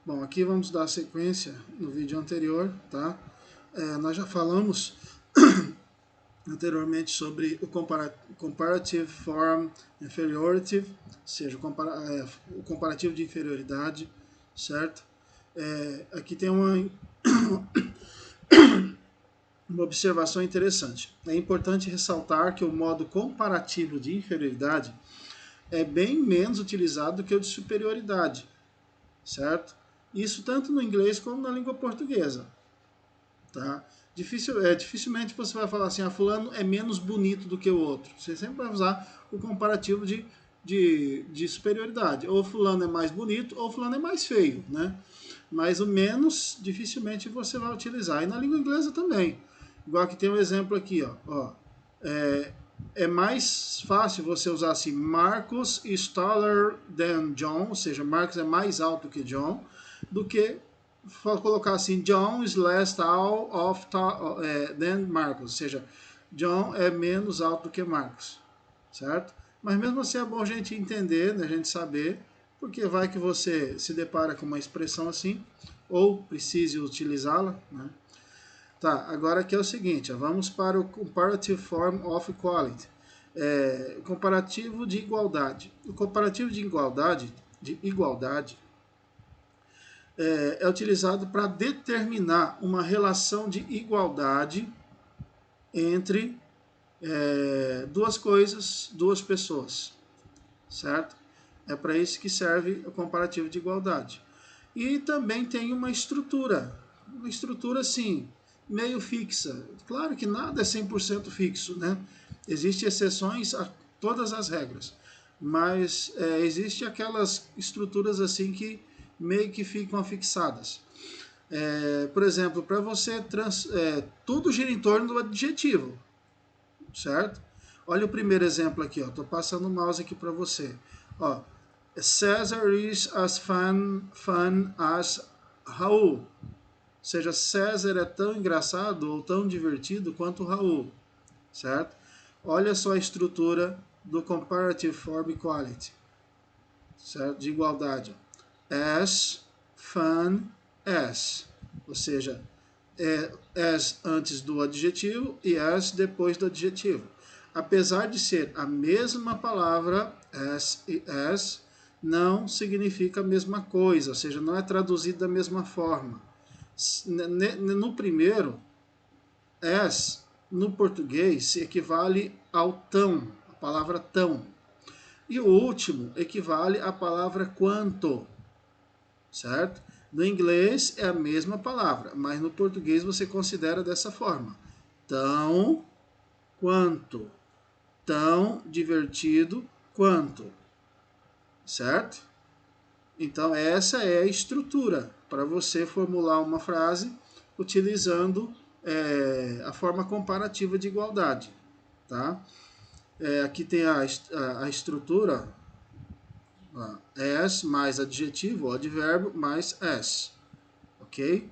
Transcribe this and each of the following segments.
Bom, aqui vamos dar sequência no vídeo anterior, tá? Nós já falamos anteriormente sobre o Comparative Form Inferiority, ou seja, o comparativo de inferioridade, certo? Aqui tem uma observação interessante. É importante ressaltar que o modo comparativo de inferioridade é bem menos utilizado do que o de superioridade, certo? Isso tanto no inglês como na língua portuguesa, tá? Dificilmente você vai falar assim, fulano é menos bonito do que o outro. Você sempre vai usar o comparativo de superioridade. Ou fulano é mais bonito, ou fulano é mais feio, né? Mas o menos, dificilmente você vai utilizar. E na língua inglesa também. Igual que tem um exemplo aqui, é mais fácil você usar assim, Marcus is taller than John, ou seja, Marcos é mais alto que John, do que colocar assim, John is less tall than Marcos, ou seja, John é menos alto do que Marcos, certo? Mas mesmo assim é bom a gente entender, né, a gente saber, porque vai que você se depara com uma expressão assim, ou precise utilizá-la, né? Tá, agora aqui é o seguinte, vamos para o Comparative Form of Equality, comparativo de igualdade. O comparativo de igualdade é utilizado para determinar uma relação de igualdade entre duas coisas, duas pessoas, certo? É para isso que serve o comparativo de igualdade. E também tem uma estrutura assim, meio fixa. Claro que nada é 100% fixo, né? Existem exceções a todas as regras, mas existe aquelas estruturas assim que meio que ficam fixadas. Por exemplo, para você tudo gira em torno do adjetivo, certo? Olha o primeiro exemplo aqui, ó. Tô passando o mouse aqui para você. Ó, César is as fun as Raul. Ou seja, César é tão engraçado ou tão divertido quanto o Raul, certo? Olha só a estrutura do Comparative Form Equality, certo? De igualdade. As fun as, ou seja, as antes do adjetivo e as depois do adjetivo. Apesar de ser a mesma palavra, as e as, não significa a mesma coisa, ou seja, não é traduzido da mesma forma. No primeiro, as, no português, equivale ao tão, a palavra tão. E o último equivale à palavra quanto, certo? No inglês é a mesma palavra, mas no português você considera dessa forma. Tão quanto. Tão divertido quanto. Certo? Então essa é a estrutura para você formular uma frase utilizando a forma comparativa de igualdade. Tá? Aqui tem a estrutura as mais adjetivo, advérbio mais as. Ok?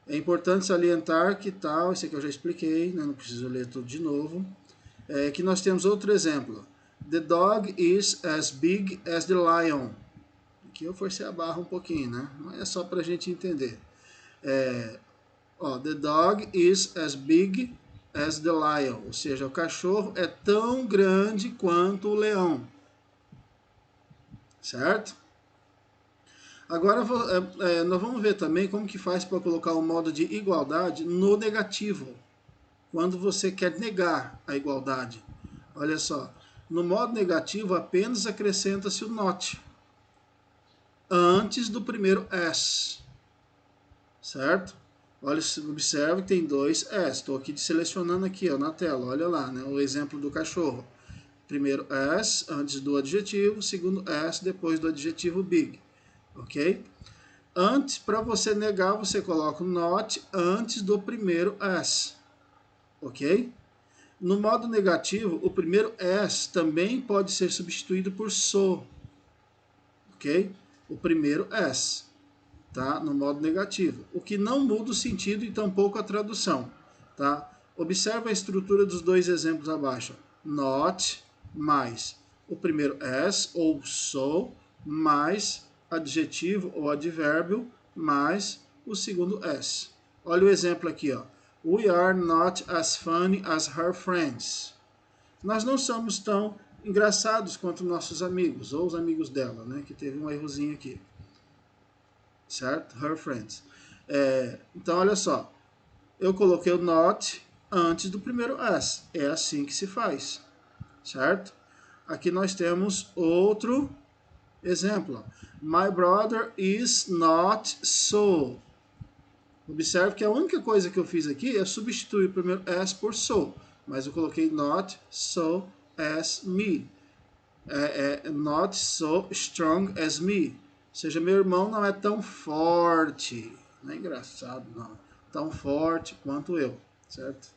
É importante salientar que tal, esse aqui eu já expliquei, né, não preciso ler tudo de novo, que nós temos outro exemplo. The dog is as big as the lion. Aqui eu forcei a barra um pouquinho, né? Mas é só para a gente entender. The dog is as big as the lion. Ou seja, o cachorro é tão grande quanto o leão. Certo? Agora nós vamos ver também como que faz para colocar o modo de igualdade no negativo, quando você quer negar a igualdade. Olha só, no modo negativo apenas acrescenta-se o not antes do primeiro as, certo? Olha, observe que tem dois as. Estou aqui selecionando aqui, ó, na tela, olha lá, né, o exemplo do cachorro. Primeiro as antes do adjetivo, segundo as depois do adjetivo big. Ok? Antes, para você negar, você coloca o not antes do primeiro as. Ok? No modo negativo, o primeiro as também pode ser substituído por so. Ok? O primeiro as. Tá? No modo negativo. O que não muda o sentido e tampouco a tradução. Tá? Observe a estrutura dos dois exemplos abaixo. Not mais o primeiro as ou so mais adjetivo ou advérbio mais o segundo S. Olha o exemplo aqui, ó. We are not as funny as her friends. Nós não somos tão engraçados quanto nossos amigos, ou os amigos dela, né? Que teve um errozinho aqui. Certo? Her friends. Então, olha só. Eu coloquei o not antes do primeiro S. É assim que se faz. Certo? Aqui nós temos outro exemplo. My brother is not so. Observe que a única coisa que eu fiz aqui é substituir o primeiro as por so. Mas eu coloquei not so as me. Not so strong as me. Ou seja, meu irmão não é tão forte. Não é engraçado, não. Tão forte quanto eu. Certo?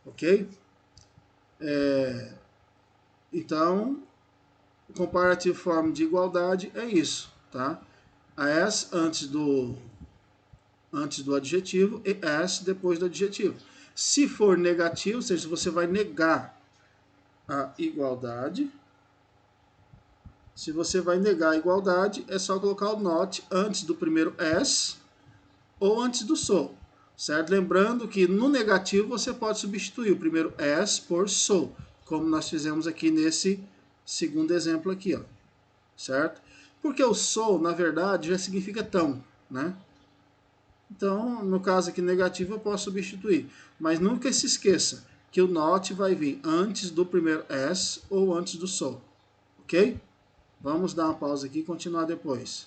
Ok? Então, o comparative form de igualdade é isso. Tá? As antes do adjetivo e as depois do adjetivo. Se for negativo, ou seja, você vai negar a igualdade. Se você vai negar a igualdade, é só colocar o not antes do primeiro as ou antes do so. Certo? Lembrando que no negativo você pode substituir o primeiro as por so, como nós fizemos aqui nesse segundo exemplo aqui, ó. Certo? Porque o so, na verdade, já significa tão, né? Então, no caso aqui negativo, eu posso substituir. Mas nunca se esqueça que o not vai vir antes do primeiro as ou antes do so. Ok? Vamos dar uma pausa aqui e continuar depois.